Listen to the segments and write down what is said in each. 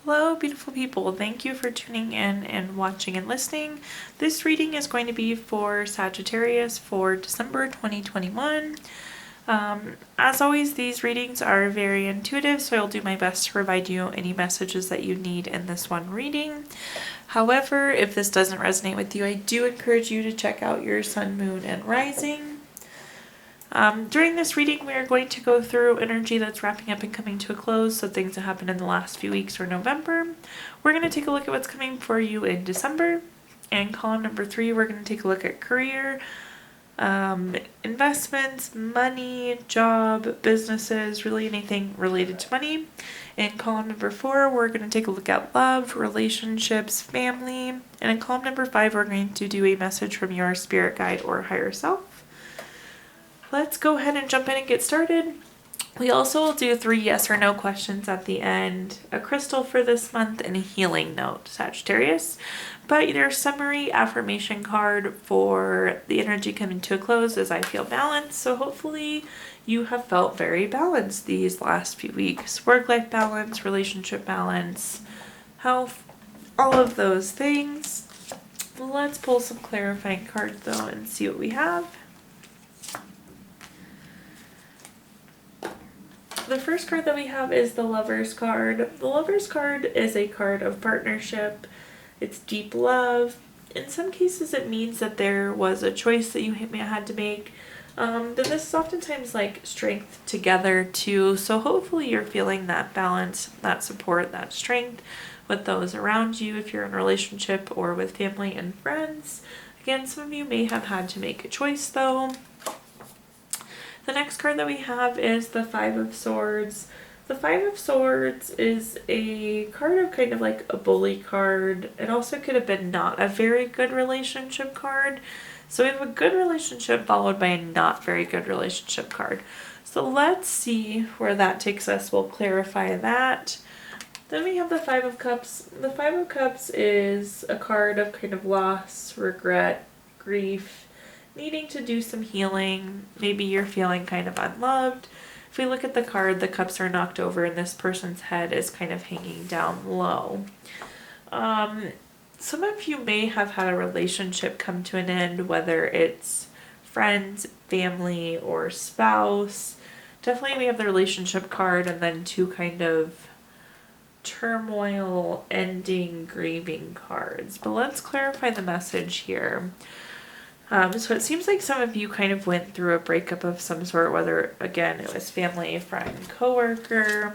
Hello, beautiful people. Thank you for tuning in and watching and listening. This reading is going to be for Sagittarius for December 2021. As always, these readings are very intuitive, so I'll do my best to provide you any messages that you need in this one reading. However, if this doesn't resonate with you, I do encourage you to check out your sun, moon, and rising. During this reading, we are going to go through energy that's wrapping up and coming to a close, so things that happened in the last few weeks or November. We're going to take a look at what's coming for you in December. And column number 3, we're going to take a look at career, investments, money, job, businesses, really anything related to money. In column number 4, we're going to take a look at love, relationships, family. And in column number 5, we're going to do a message from your spirit guide or higher self. Let's go ahead and jump in and get started. We also will do 3 yes or no questions at the end, a crystal for this month, and a healing note, Sagittarius. But your summary affirmation card for the energy coming to a close is I feel balanced. So hopefully you have felt very balanced these last few weeks. Work-life balance, relationship balance, health, all of those things. Let's pull some clarifying cards though and see what we have. The first card that we have is the Lover's card. The Lover's card is a card of partnership. It's deep love. In some cases, it means that there was a choice that you had to make. But this is oftentimes like strength together too. So hopefully you're feeling that balance, that support, that strength with those around you if you're in a relationship or with family and friends. Again, some of you may have had to make a choice though. The next card that we have is the Five of Swords. The Five of Swords is a card of kind of like a bully card. It also could have been not a very good relationship card. So we have a good relationship followed by a not very good relationship card. So let's see where that takes us. We'll clarify that. Then we have the Five of Cups. The Five of Cups is a card of kind of loss, regret, grief, needing to do some healing. Maybe you're feeling kind of unloved. If we look at the card, the cups are knocked over and this person's head is kind of hanging down low. Some of you may have had a relationship come to an end, whether it's friends, family, or spouse. Definitely we have the relationship card and then 2 kind of turmoil, ending, grieving cards. But let's clarify the message here. So it seems like some of you kind of went through a breakup of some sort, whether, again, it was family, friend, coworker.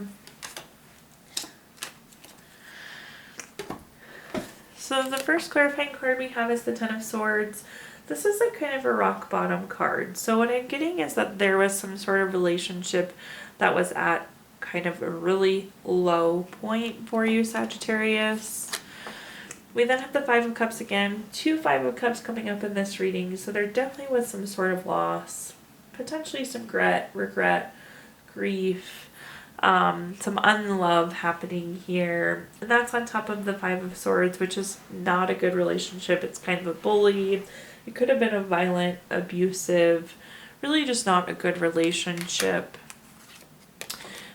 So the first clarifying card we have is the Ten of Swords. This is like kind of a rock bottom card. So what I'm getting is that there was some sort of relationship that was at kind of a really low point for you, Sagittarius. We then have the Five of Cups again, 2 Five of Cups coming up in this reading, so there definitely was some sort of loss, potentially some regret, grief, some unlove happening here. And that's on top of the Five of Swords, which is not a good relationship. It's kind of a bully. It could have been a violent, abusive, really just not a good relationship.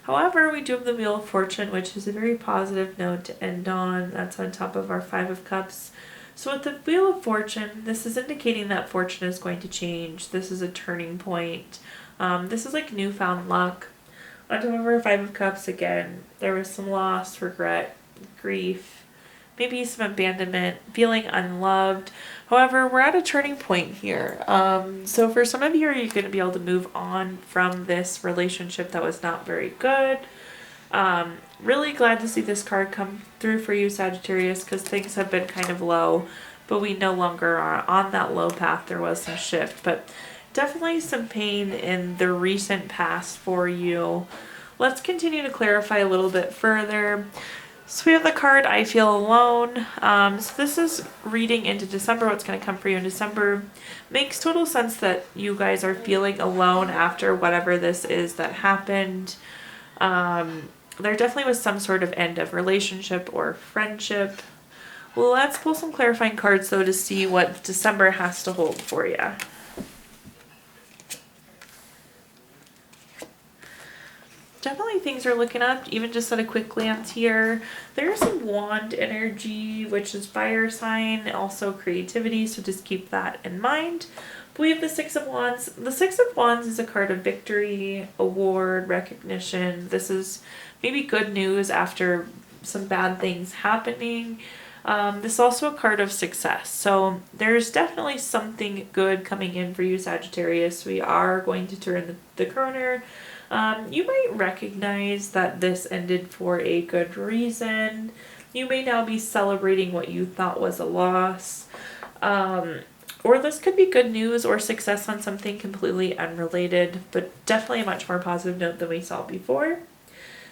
However, we do have the Wheel of Fortune, which is a very positive note to end on. That's on top of our Five of Cups. So with the Wheel of Fortune, this is indicating that fortune is going to change. This is a turning point. This is like newfound luck. On top of our Five of Cups, again, there was some loss, regret, grief, maybe some abandonment, feeling unloved. However, we're at a turning point here. So for some of you, are you going to be able to move on from this relationship that was not very good? Really glad to see this card come through for you, Sagittarius, because things have been kind of low, but we no longer are on that low path. There was some shift, but definitely some pain in the recent past for you. Let's continue to clarify a little bit further. So we have the card, I Feel Alone. So this is reading into December, what's going to come for you in December. Makes total sense that you guys are feeling alone after whatever this is that happened. There definitely was some sort of end of relationship or friendship. Let's pull some clarifying cards though to see what December has to hold for you. definitely things are looking up, even just at a quick glance here. There's some wand energy, which is fire sign, also creativity, so just keep that in mind. We have the Six of Wands. The Six of Wands is a card of victory, award, recognition. This is maybe good news after some bad things happening. This is also a card of success. So there's definitely something good coming in for you, Sagittarius. We are going to turn the corner. You might recognize that this ended for a good reason. You may now be celebrating what you thought was a loss. Or this could be good news or success on something completely unrelated, but definitely a much more positive note than we saw before.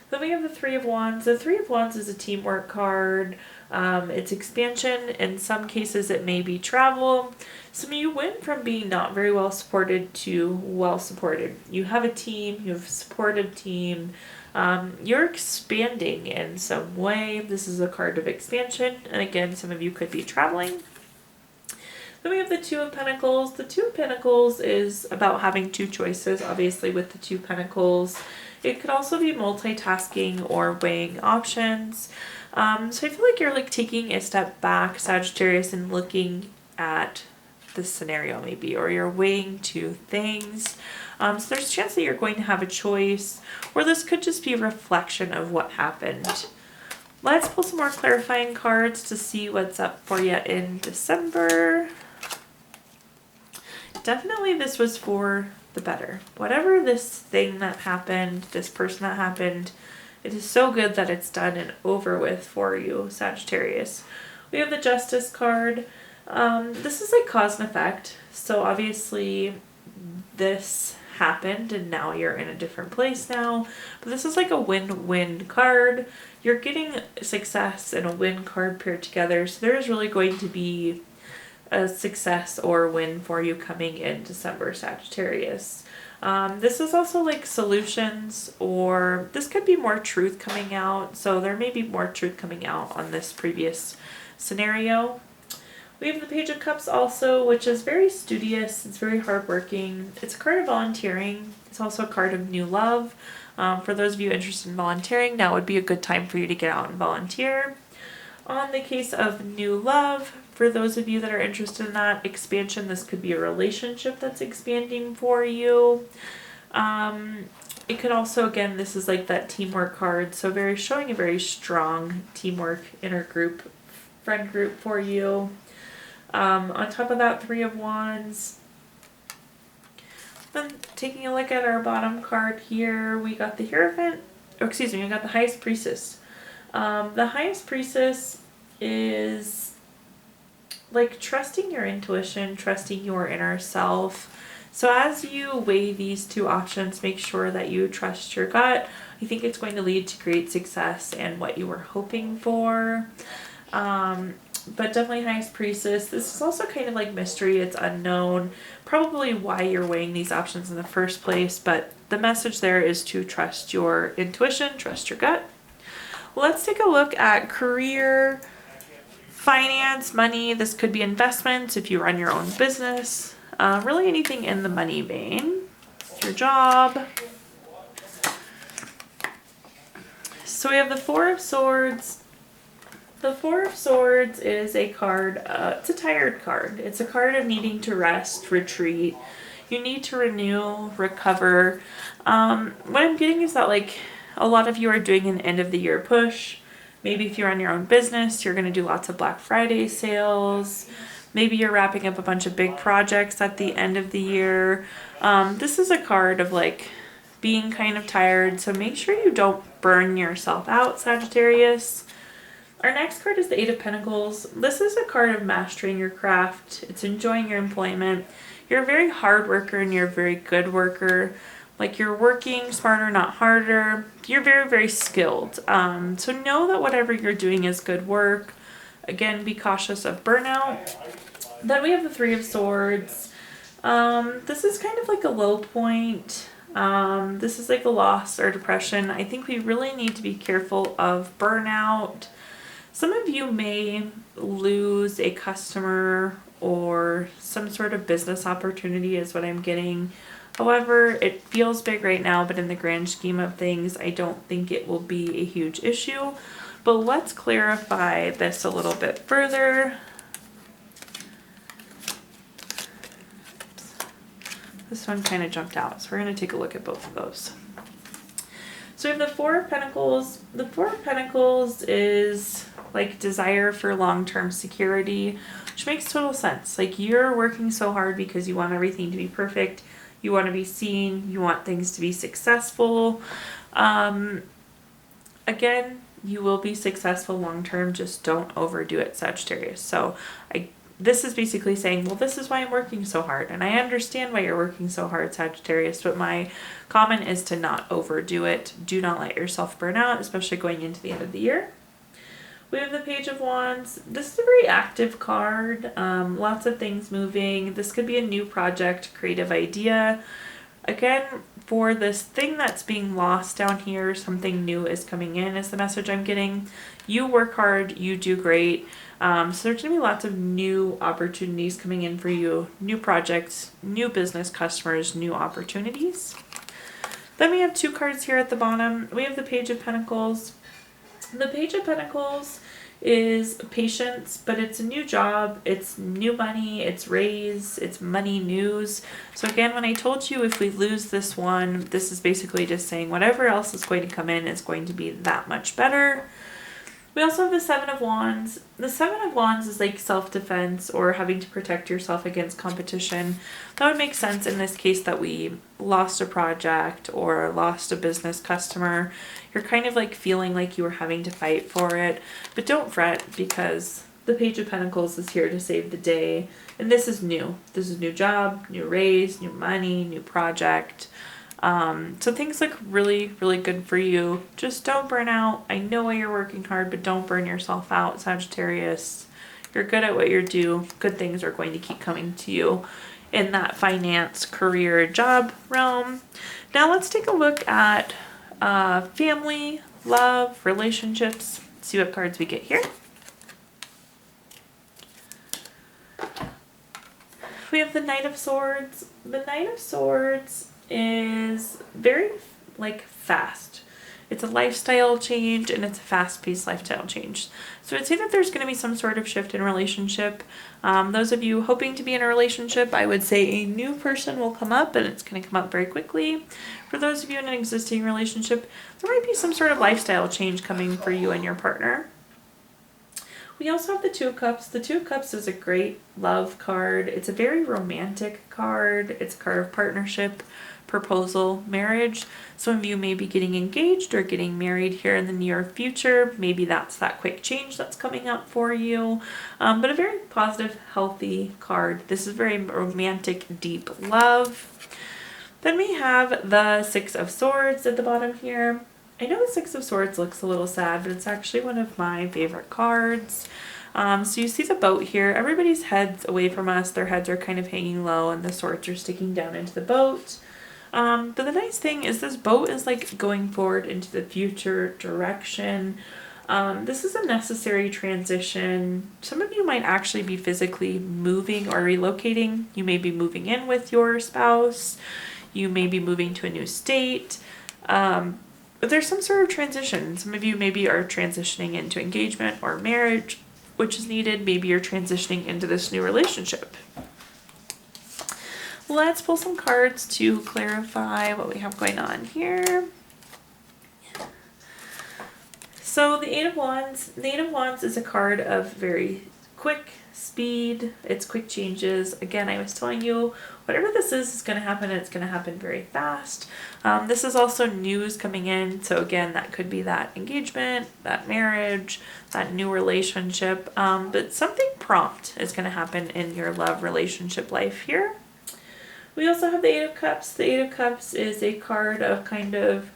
Then we have the Three of Wands. The Three of Wands is a teamwork card. It's expansion. In some cases, it may be travel. Some of you went from being not very well supported to well supported. You have a team. You have a supportive team. You're expanding in some way. This is a card of expansion. And again, some of you could be traveling. Then we have the Two of Pentacles. The Two of Pentacles is about having two choices, obviously, with the Two Pentacles. It could also be multitasking or weighing options. So I feel like you're like taking a step back, Sagittarius, and looking at this scenario maybe, or you're weighing two things. So there's a chance that you're going to have a choice, or this could just be a reflection of what happened. Let's pull some more clarifying cards to see what's up for you in December. Definitely this was for the better. Whatever this thing that happened, this person that happened, it is so good that it's done and over with for you, Sagittarius. We have the Justice card. This is like cause and effect. So obviously this happened and now you're in a different place now. But this is like a win-win card. You're getting success and a win card paired together. So there is really going to be a success or win for you coming in December, Sagittarius. This is also like solutions, or this could be more truth coming out. So there may be more truth coming out on this previous scenario. We have the Page of Cups also, which is very studious. It's very hardworking. It's a card of volunteering. It's also a card of new love. For those of you interested in volunteering, now would be a good time for you to get out and volunteer. On the case of new love, for those of you that are interested in that expansion, this could be a relationship that's expanding for you. It could also, again, this is like that teamwork card, so showing a very strong teamwork inner group, friend group for you. On top of that, Three of Wands. Then taking a look at our bottom card here, we got the Hierophant. Oh, excuse me, we got the Highest Priestess. The Highest Priestess is like trusting your intuition, trusting your inner self. So as you weigh these two options, make sure that you trust your gut. I think it's going to lead to great success and what you were hoping for. But definitely Highest Priestess. This is also kind of like mystery. It's unknown. Probably why you're weighing these options in the first place. But the message there is to trust your intuition, trust your gut. Let's take a look at career, finance, money. This could be investments if you run your own business. Really anything in the money vein. Your job. So we have the Four of Swords. The Four of Swords is a card, it's a tired card. It's a card of needing to rest, retreat. You need to renew, recover. What I'm getting is that like a lot of you are doing an end of the year push. Maybe if you run your own business, you're going to do lots of Black Friday sales. Maybe you're wrapping up a bunch of big projects at the end of the year. This is a card of like being kind of tired. So make sure you don't burn yourself out, Sagittarius. Our next card is the Eight of Pentacles. This is a card of mastering your craft. It's enjoying your employment. You're a very hard worker and you're a very good worker. Like you're working smarter, not harder. You're very, very skilled. So know that whatever you're doing is good work. Again, be cautious of burnout. Then we have the Three of Swords. This is kind of like a low point. This is like a loss or depression. I think we really need to be careful of burnout. Some of you may lose a customer or some sort of business opportunity is what I'm getting. However, it feels big right now, but in the grand scheme of things, I don't think it will be a huge issue. But let's clarify this a little bit further. This one kind of jumped out, so we're going to take a look at both of those. So we have the Four of Pentacles. The Four of Pentacles is like desire for long-term security, which makes total sense. Like, you're working so hard because you want everything to be perfect. You want to be seen. You want things to be successful. Again, you will be successful long-term. Just don't overdo it, Sagittarius. So this is basically saying, well, this is why I'm working so hard. And I understand why you're working so hard, Sagittarius, but my comment is to not overdo it. Do not let yourself burn out, especially going into the end of the year. We have the Page of Wands. This is a very active card. Lots of things moving. This could be a new project, creative idea. Again, for this thing that's being lost down here, something new is coming in is the message I'm getting. You work hard, you do great. So there's going to be lots of new opportunities coming in for you, new projects, new business customers, new opportunities. Then we have two cards here at the bottom. We have the Page of Pentacles. The Page of Pentacles is patience, but it's a new job, it's new money, it's raise, it's money news. So again, when I told you if we lose this one, this is basically just saying whatever else is going to come in is going to be that much better. We also have the Seven of Wands. The Seven of Wands is like self-defense or having to protect yourself against competition. That would make sense in this case that we lost a project or lost a business customer. You're kind of like feeling like you were having to fight for it. But don't fret, because the Page of Pentacles is here to save the day. And this is new. This is new job, new raise, new money, new project. So things look really, really good for you. Just don't burn out. I know why you're working hard, but don't burn yourself out, Sagittarius. You're good at what you do. Good things are going to keep coming to you in that finance, career, job realm. Now let's take a look at family, love, relationships. See what cards we get here. We have the Knight of Swords. The Knight of Swords is very like fast. It's a lifestyle change and it's a fast-paced lifestyle change. So I'd say that there's going to be some sort of shift in relationship. Those of you hoping to be in a relationship, I would say a new person will come up and it's going to come up very quickly. For those of you in an existing relationship, there might be some sort of lifestyle change coming for you and your partner. We also have the Two of Cups. The Two of Cups is a great love card. It's a very romantic card. It's a card of partnership, proposal, marriage. Some of you may be getting engaged or getting married here in the near future. Maybe that's that quick change that's coming up for you. But a very positive, healthy card. This is very romantic, deep love. Then we have the Six of Swords at the bottom here. I know the Six of Swords looks a little sad, but it's actually one of my favorite cards. So you see the boat here. Everybody's head's away from us. Their heads are kind of hanging low and the swords are sticking down into the boat. But the nice thing is this boat is like going forward into the future direction. This is a necessary transition. Some of you might actually be physically moving or relocating. You may be moving in with your spouse. You may be moving to a new state. But there's some sort of transition. Some of you maybe are transitioning into engagement or marriage, which is needed. Maybe you're transitioning into this new relationship. Let's pull some cards to clarify what we have going on here. So the Eight of Wands. The Eight of Wands is a card of very quick speed. It's quick changes. Again, I was telling you, whatever this is going to happen. It's going to happen very fast. This is also news coming in. So again, that could be that engagement, that marriage, that new relationship. But something prompt is going to happen in your love relationship life here. We also have the Eight of Cups. The Eight of Cups is a card of kind of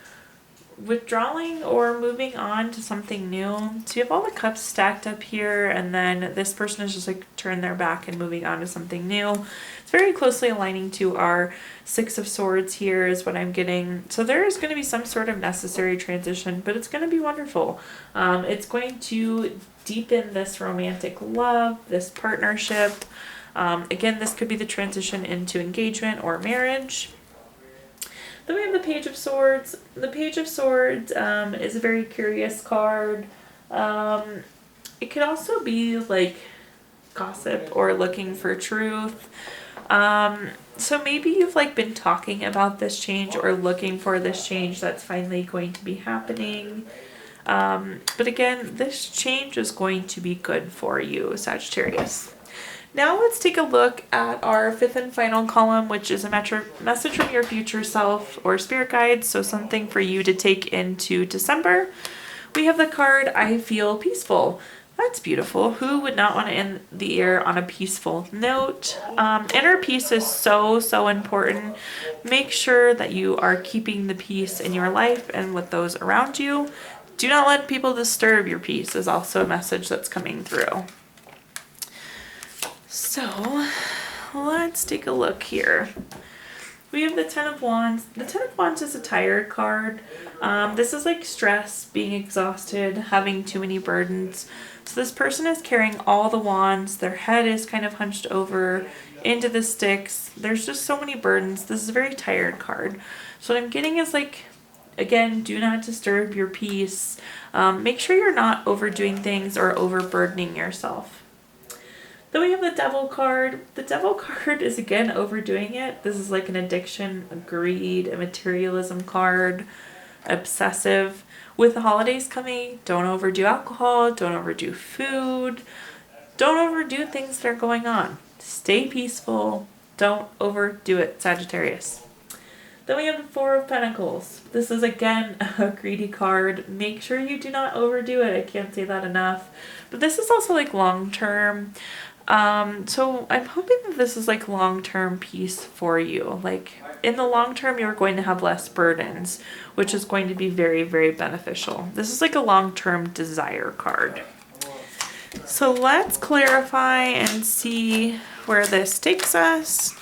withdrawing or moving on to something new. So you have all the cups stacked up here, and then this person is just like turned their back and moving on to something new. It's very closely aligning to our Six of Swords here is what I'm getting. So there is going to be some sort of necessary transition, but it's going to be wonderful. It's going to deepen this romantic love, this partnership. Again, this could be the transition into engagement or marriage. Then we have the Page of Swords. The Page of Swords is a very curious card. It could also be like gossip or looking for truth. So maybe you've like been talking about this change or looking for this change that's finally going to be happening. But again, this change is going to be good for you, Sagittarius. Now let's take a look at our fifth and final column, which is a message from your future self or spirit guides. So something for you to take into December. We have the card, I feel peaceful. That's beautiful. Who would not want to end the year on a peaceful note? Inner peace is so, so important. Make sure that you are keeping the peace in your life and with those around you. Do not let people disturb your peace is also a message that's coming through. So let's take a look here. We have the Ten of Wands. The Ten of Wands is a tired card. This is like stress, being exhausted, having too many burdens. So this person is carrying all the wands. Their head is kind of hunched over into the sticks. There's just so many burdens. This is a very tired card. So what I'm getting is like, again, do not disturb your peace. Make sure you're not overdoing things or overburdening yourself. Then we have the Devil card. The Devil card is again overdoing it. This is like an addiction, a greed, a materialism card, obsessive. With the holidays coming, don't overdo alcohol, don't overdo food, don't overdo things that are going on. Stay peaceful, don't overdo it, Sagittarius. Then we have the Four of Pentacles. This is again a greedy card. Make sure you do not overdo it. I can't say that enough. But this is also like long term. So I'm hoping that this is like long-term peace for you. Like in the long term, you're going to have less burdens, which is going to be very, very beneficial. This is like a long-term desire card. So let's clarify and see where this takes us.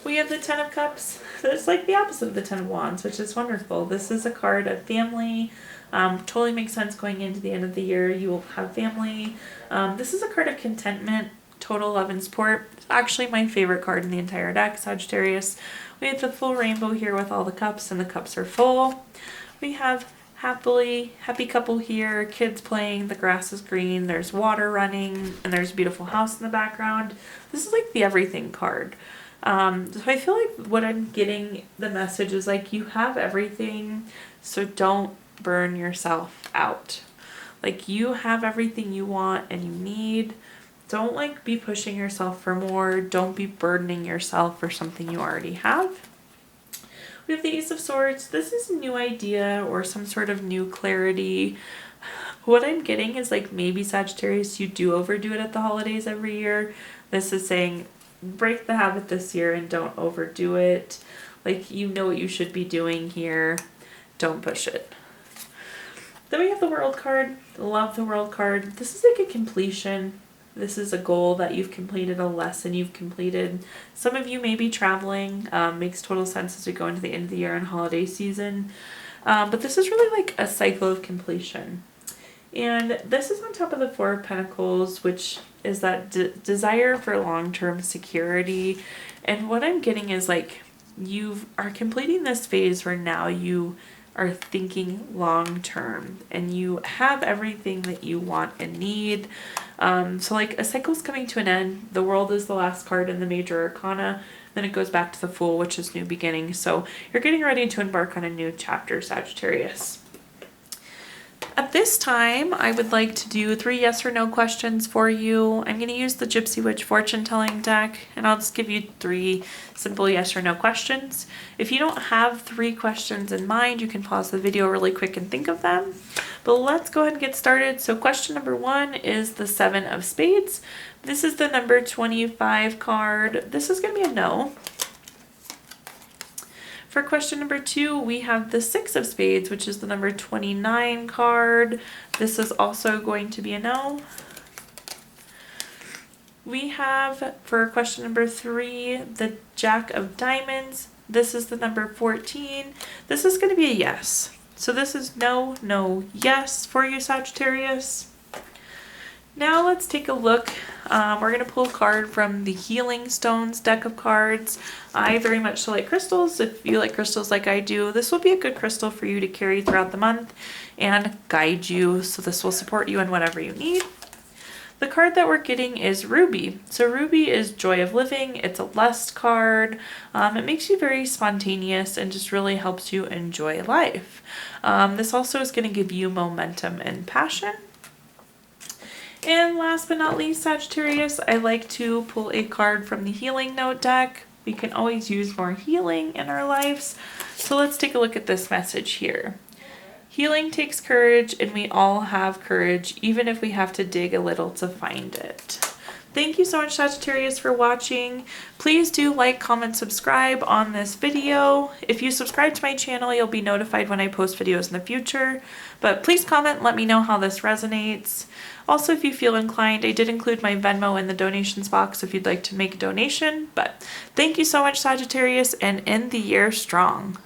We have the Ten of Cups. It's like the opposite of the Ten of Wands, which is wonderful. This is a card of family. Totally makes sense going into the end of the year. You will have family. This is a card of contentment, total love and support. It's actually my favorite card in the entire deck, Sagittarius. We have the full rainbow here with all the cups, and the cups are full. We have happy couple here, kids playing, the grass is green, there's water running, and there's a beautiful house in the background. This is like the everything card. So I feel like what I'm getting the message is like you have everything, so don't burn yourself out. Like you have everything you want and you need. Don't like be pushing yourself for more. Don't be burdening yourself for something you already have. We have the Ace of Swords. This is a new idea or some sort of new clarity. What I'm getting is like maybe Sagittarius, you do overdo it at the holidays every year. This is saying break the habit this year and don't overdo it. Like you know what you should be doing here. Don't push it. Then we have the World card. Love the World card. This is like a completion. This is a goal that you've completed, a lesson you've completed. Some of you may be traveling. Makes total sense as we go into the end of the year and holiday season. But this is really like a cycle of completion. And this is on top of the Four of Pentacles, which is that desire for long-term security. And what I'm getting is like you are completing this phase where now you are thinking long-term and you have everything that you want and need. So like a cycle's coming to an end. The World is the last card in the major arcana. Then it goes back to the Fool, which is new beginnings. So you're getting ready to embark on a new chapter, Sagittarius. At this time, I would like to do 3 yes or no questions for you. I'm going to use the Gypsy Witch fortune telling deck, and I'll just give you 3 simple yes or no questions. If you don't have 3 questions in mind, you can pause the video really quick and think of them. But let's go ahead and get started. So question number 1 is the 7 of Spades. This is the number 25 card. This is going to be a no. For question number 2, we have the 6 of Spades, which is the number 29 card. This is also going to be a no. We have, for question number 3, the Jack of Diamonds. This is the number 14. This is going to be a yes. So this is no, no, yes for you, Sagittarius. Now let's take a look. We're going to pull a card from the Healing Stones deck of cards. I very much so like crystals. If you like crystals like I do, this will be a good crystal for you to carry throughout the month and guide you. So this will support you in whatever you need. The card that we're getting is Ruby. So Ruby is Joy of Living. It's a lust card. It makes you very spontaneous and just really helps you enjoy life. This also is going to give you momentum and passion. And last but not least, Sagittarius, I like to pull a card from the Healing Note deck. We can always use more healing in our lives. So let's take a look at this message here. Healing takes courage, and we all have courage, even if we have to dig a little to find it. Thank you so much, Sagittarius, for watching. Please do like, comment, subscribe on this video. If you subscribe to my channel, you'll be notified when I post videos in the future. But please comment, let me know how this resonates. Also, if you feel inclined, I did include my Venmo in the donations box if you'd like to make a donation. But thank you so much, Sagittarius, and end the year strong.